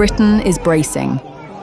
Britain is bracing.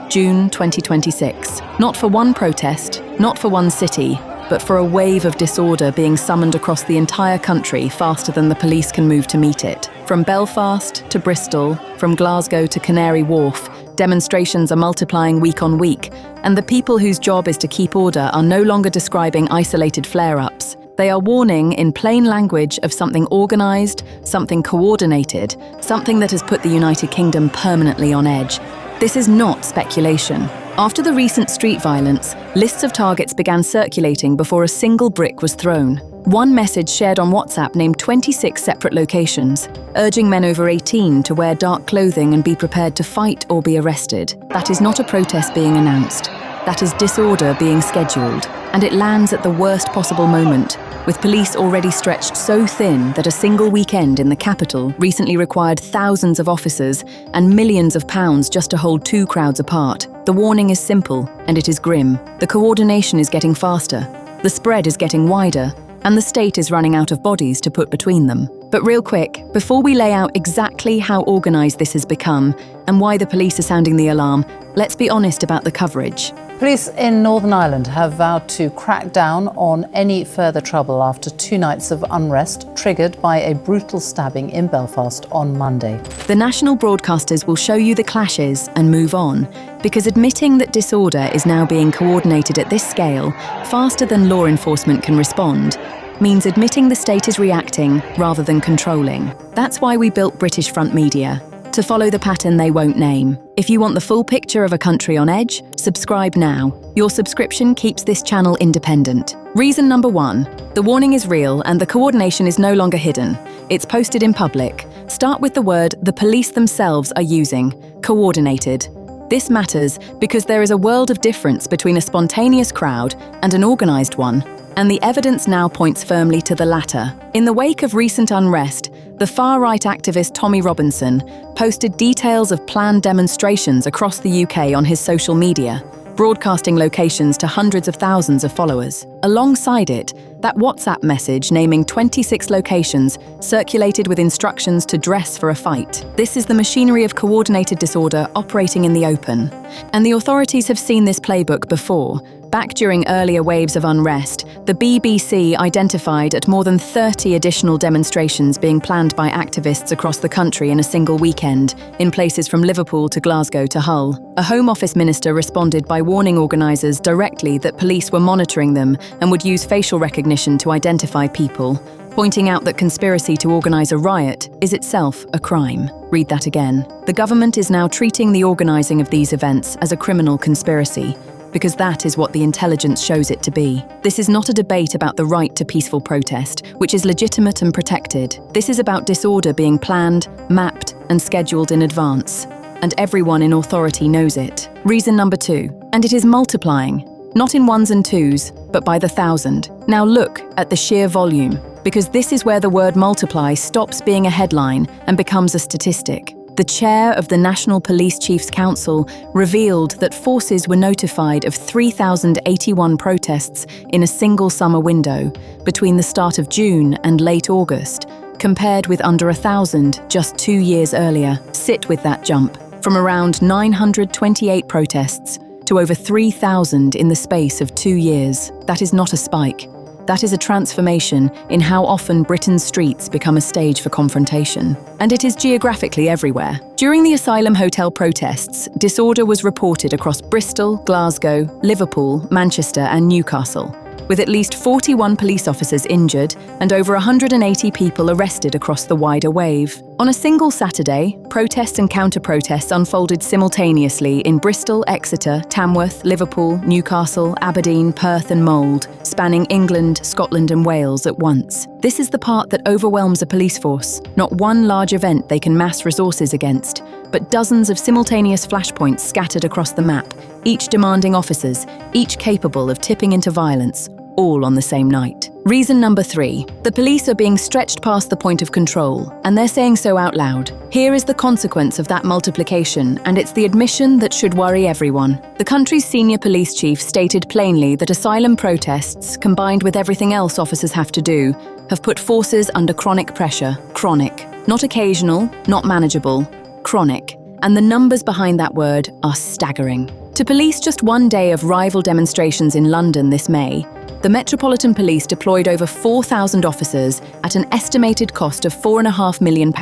June 2026. Not for one protest, not for one city, but for a wave of disorder being summoned across the entire country faster than the police can move to meet it. From Belfast to Bristol, from Glasgow to Canary Wharf, demonstrations are multiplying week on week, and the people whose job is to keep order are no longer describing isolated flare-ups. They are warning in plain language of something organised, something coordinated, something that has put the United Kingdom permanently on edge. This is not speculation. After the recent street violence, lists of targets began circulating before a single brick was thrown. One message shared on WhatsApp named 26 separate locations, urging men over 18 to wear dark clothing and be prepared to fight or be arrested. That is not a protest being announced. That is disorder being scheduled, and it lands at the worst possible moment, with police already stretched so thin that a single weekend in the capital recently required thousands of officers and millions of pounds just to hold two crowds apart. The warning is simple, and it is grim. The coordination is getting faster, the spread is getting wider, and the state is running out of bodies to put between them. But real quick, before we lay out exactly how organised this has become and why the police are sounding the alarm, let's be honest about the coverage. Police in Northern Ireland have vowed to crack down on any further trouble after 2 nights of unrest triggered by a brutal stabbing in Belfast on Monday. The national broadcasters will show you the clashes and move on, because admitting that disorder is now being coordinated at this scale, faster than law enforcement can respond, means admitting the state is reacting rather than controlling. That's why we built British Front Media, to follow the pattern they won't name. If you want the full picture of a country on edge, subscribe now. Your subscription keeps this channel independent. Reason number 1, the warning is real and the coordination is no longer hidden. It's posted in public. Start with the word the police themselves are using, coordinated. This matters because there is a world of difference between a spontaneous crowd and an organised one, and the evidence now points firmly to the latter. In the wake of recent unrest, the far-right activist Tommy Robinson posted details of planned demonstrations across the UK on his social media, broadcasting locations to hundreds of thousands of followers. Alongside it, that WhatsApp message naming 26 locations circulated with instructions to dress for a fight. This is the machinery of coordinated disorder operating in the open. And the authorities have seen this playbook before. Back during earlier waves of unrest, the BBC identified at more than 30 additional demonstrations being planned by activists across the country in a single weekend, in places from Liverpool to Glasgow to Hull. A Home Office minister responded by warning organisers directly that police were monitoring them and would use facial recognition to identify people, pointing out that conspiracy to organise a riot is itself a crime. Read that again. The government is now treating the organising of these events as a criminal conspiracy, because that is what the intelligence shows it to be. This is not a debate about the right to peaceful protest, which is legitimate and protected. This is about disorder being planned, mapped, and scheduled in advance. And everyone in authority knows it. Reason number 2, and it is multiplying, not in ones and twos, but by the thousand. Now look at the sheer volume, because this is where the word multiply stops being a headline and becomes a statistic. The chair of the National Police Chiefs Council revealed that forces were notified of 3,081 protests in a single summer window between the start of June and late August, compared with under 1,000 just 2 years earlier. Sit with that jump, from around 928 protests to over 3,000 in the space of 2 years. That is not a spike. That is a transformation in how often Britain's streets become a stage for confrontation. And it is geographically everywhere. During the asylum hotel protests, disorder was reported across Bristol, Glasgow, Liverpool, Manchester and Newcastle, with at least 41 police officers injured and over 180 people arrested across the wider wave. On a single Saturday, protests and counter-protests unfolded simultaneously in Bristol, Exeter, Tamworth, Liverpool, Newcastle, Aberdeen, Perth and Mold, spanning England, Scotland and Wales at once. This is the part that overwhelms a police force. Not one large event they can mass resources against, but dozens of simultaneous flashpoints scattered across the map, each demanding officers, each capable of tipping into violence, all on the same night. Reason number 3, the police are being stretched past the point of control, and they're saying so out loud. Here is the consequence of that multiplication, and it's the admission that should worry everyone. The country's senior police chief stated plainly that asylum protests, combined with everything else officers have to do, have put forces under chronic pressure. Chronic. Not occasional, not manageable. Chronic. And the numbers behind that word are staggering. To police just one day of rival demonstrations in London this May, the Metropolitan Police deployed over 4,000 officers at an estimated cost of £4.5 million,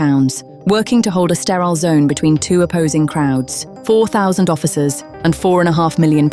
working to hold a sterile zone between two opposing crowds. 4,000 officers and £4.5 million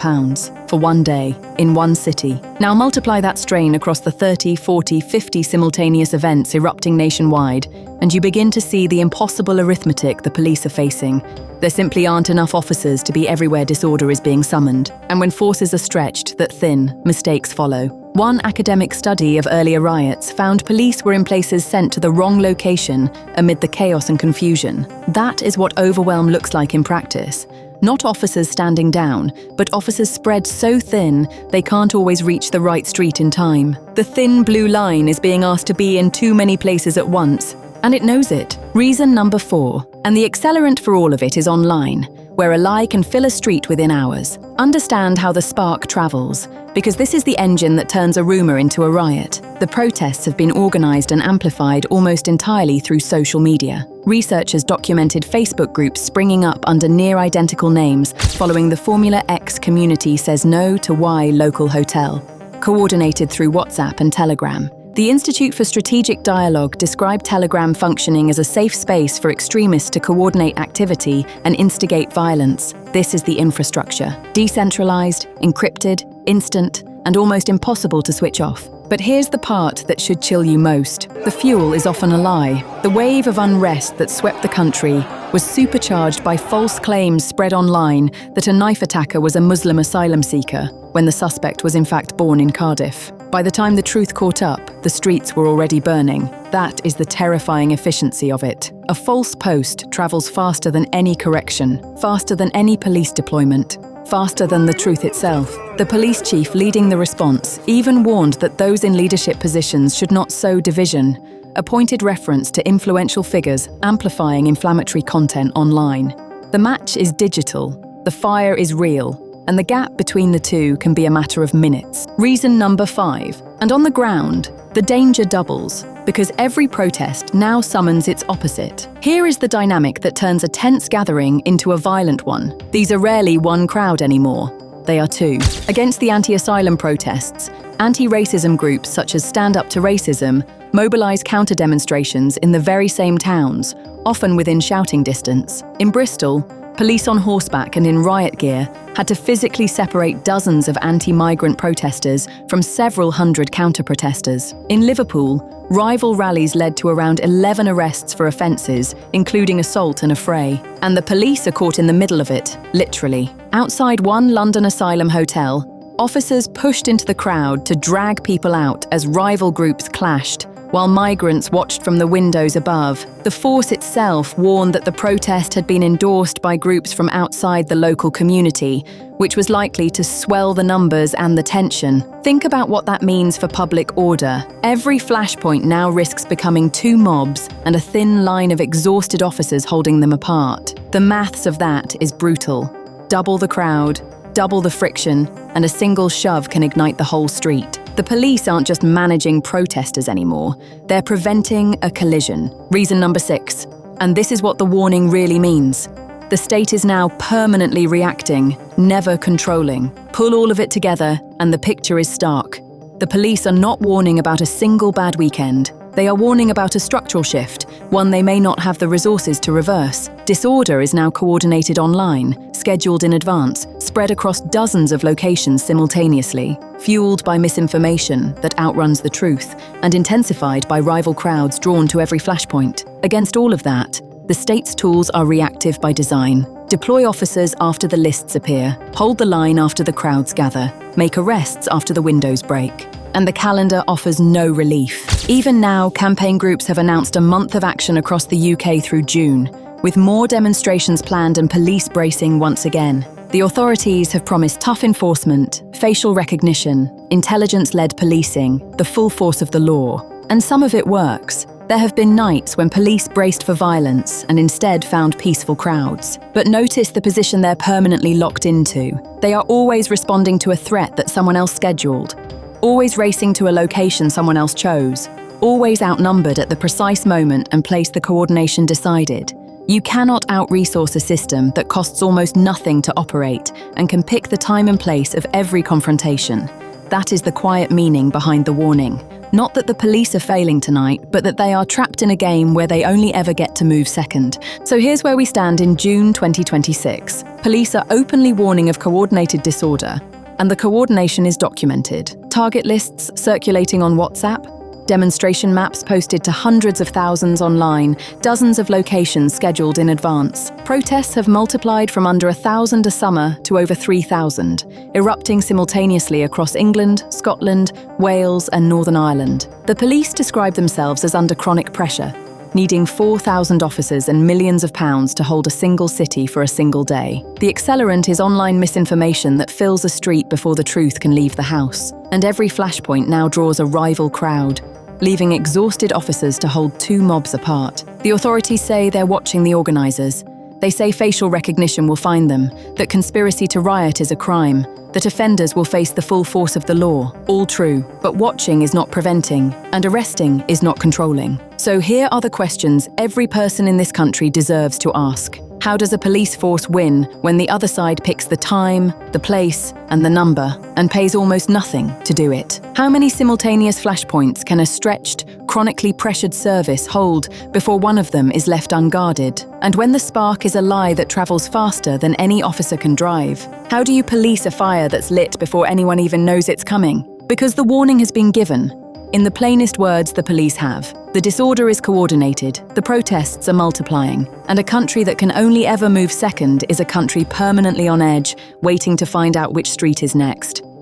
for one day in one city. Now multiply that strain across the 30, 40, 50 simultaneous events erupting nationwide, and you begin to see the impossible arithmetic the police are facing. There simply aren't enough officers to be everywhere disorder is being summoned, and when forces are stretched that thin, mistakes follow. One academic study of earlier riots found police were in places sent to the wrong location amid the chaos and confusion. That is what overwhelm looks like in practice. Not officers standing down, but officers spread so thin they can't always reach the right street in time. The thin blue line is being asked to be in too many places at once, and it knows it. Reason number 4, and the accelerant for all of it is online, where a lie can fill a street within hours. Understand how the spark travels, because this is the engine that turns a rumour into a riot. The protests have been organised and amplified almost entirely through social media. Researchers documented Facebook groups springing up under near-identical names following the Formula X community says no to Y local hotel, coordinated through WhatsApp and Telegram. The Institute for Strategic Dialogue described Telegram functioning as a safe space for extremists to coordinate activity and instigate violence. This is the infrastructure. Decentralized, encrypted, instant, and almost impossible to switch off. But here's the part that should chill you most. The fuel is often a lie. The wave of unrest that swept the country was supercharged by false claims spread online that a knife attacker was a Muslim asylum seeker, when the suspect was in fact born in Cardiff. By the time the truth caught up, the streets were already burning. That is the terrifying efficiency of it. A false post travels faster than any correction, faster than any police deployment, faster than the truth itself. The police chief leading the response even warned that those in leadership positions should not sow division, a pointed reference to influential figures amplifying inflammatory content online. The match is digital, the fire is real, and the gap between the two can be a matter of minutes. Reason number 5. And on the ground, the danger doubles, because every protest now summons its opposite. Here is the dynamic that turns a tense gathering into a violent one. These are rarely one crowd anymore. They are two. Against the anti-asylum protests, anti-racism groups such as Stand Up to Racism mobilise counter-demonstrations in the very same towns, often within shouting distance. In Bristol, police on horseback and in riot gear had to physically separate dozens of anti-migrant protesters from several hundred counter-protesters. In Liverpool, rival rallies led to around 11 arrests for offences, including assault and affray. And the police are caught in the middle of it, literally. Outside one London asylum hotel, officers pushed into the crowd to drag people out as rival groups clashed, while migrants watched from the windows above. The force itself warned that the protest had been endorsed by groups from outside the local community, which was likely to swell the numbers and the tension. Think about what that means for public order. Every flashpoint now risks becoming two mobs and a thin line of exhausted officers holding them apart. The maths of that is brutal. Double the crowd, double the friction, and a single shove can ignite the whole street. The police aren't just managing protesters anymore, they're preventing a collision. Reason number 6, and this is what the warning really means. The state is now permanently reacting, never controlling. Pull all of it together, and the picture is stark. The police are not warning about a single bad weekend. They are warning about a structural shift, one they may not have the resources to reverse. Disorder is now coordinated online, scheduled in advance, spread across dozens of locations simultaneously, fueled by misinformation that outruns the truth, and intensified by rival crowds drawn to every flashpoint. Against all of that, the state's tools are reactive by design. Deploy officers after the lists appear, hold the line after the crowds gather, make arrests after the windows break. And the calendar offers no relief. Even now, campaign groups have announced a month of action across the UK through June, with more demonstrations planned and police bracing once again. The authorities have promised tough enforcement, facial recognition, intelligence-led policing, the full force of the law. And some of it works. There have been nights when police braced for violence and instead found peaceful crowds. But notice the position they're permanently locked into. They are always responding to a threat that someone else scheduled, always racing to a location someone else chose, always outnumbered at the precise moment and place the coordination decided. You cannot out-resource a system that costs almost nothing to operate and can pick the time and place of every confrontation. That is the quiet meaning behind the warning. Not that the police are failing tonight, but that they are trapped in a game where they only ever get to move second. So here's where we stand in June 2026. Police are openly warning of coordinated disorder, and the coordination is documented. Target lists circulating on WhatsApp, demonstration maps posted to hundreds of thousands online, dozens of locations scheduled in advance. Protests have multiplied from under 1,000 a summer to over 3,000, erupting simultaneously across England, Scotland, Wales and Northern Ireland. The police describe themselves as under chronic pressure, needing 4,000 officers and millions of pounds to hold a single city for a single day. The accelerant is online misinformation that fills a street before the truth can leave the house. And every flashpoint now draws a rival crowd, leaving exhausted officers to hold two mobs apart. The authorities say they're watching the organisers. They say facial recognition will find them, that conspiracy to riot is a crime, that offenders will face the full force of the law. All true, but watching is not preventing, and arresting is not controlling. So here are the questions every person in this country deserves to ask. How does a police force win when the other side picks the time, the place, and the number, and pays almost nothing to do it? How many simultaneous flashpoints can a stretched, chronically pressured service hold before one of them is left unguarded? And when the spark is a lie that travels faster than any officer can drive, how do you police a fire that's lit before anyone even knows it's coming? Because the warning has been given. In the plainest words the police have. The disorder is coordinated, the protests are multiplying, and a country that can only ever move second is a country permanently on edge, waiting to find out which street is next.